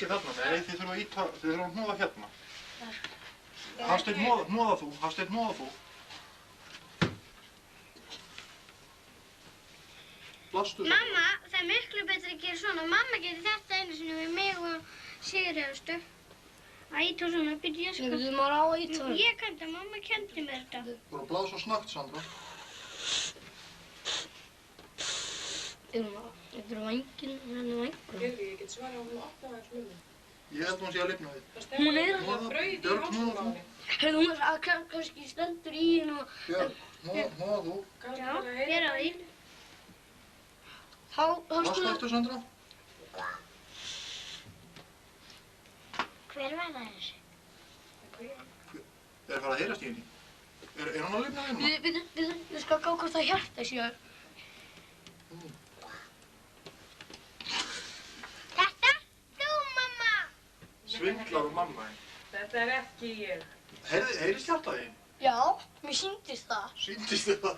ekki þarna, nei, þið þurfum að íta, þið þurfum að hnoða hérna. Hafsteinn, hnoða þú, Hafsteinn, hnoða þú. Blastu svo. Mamma, það er miklu betur að gera svona. Mamma getur þetta einu sinni við mig og Sigríðarstu. Að íta svona, byrja ég sko. Nei, við maður á að íta svona. Ég kann þetta, mamma kenndi mér þetta. Þú voru að blaða svo snöggt, Sandra. Þetta er vængin, henni vængur. Gerði, ég get svarað að hún opnaði alls munni. Ég held hún sé að lifna við. Hún er það brauð í Björg, hálsum á henni. Heyrðu, hún er kannski stendur í henni og... Björg, hnoða þú. Já, hér á því. Blastu eftir, Sandra. Hver var það þessi? Er farið að heyrast í henni? Er hún að lifna við núna? Við skal gá hvort það hjarta séu. Þetta? Þú, mamma! Svindlar og mamma henni. Þetta er ekki ég. Heyrðist hjartað þín? Já, mér sýndist það. Sýndist þér það?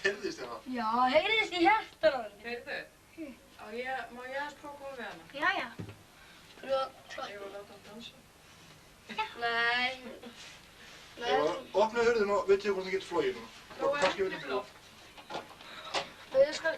Heyrðist þér það? Já, heyrðist í hjartan á henni. Heyrðu, má ég aðeins prófa við hana? Já, já. Ég var að láta hann dansa. Nei. Opnaðu hurðina og veitu hvort það getur flogið núna. Prófa ekki með blóð. Við skal...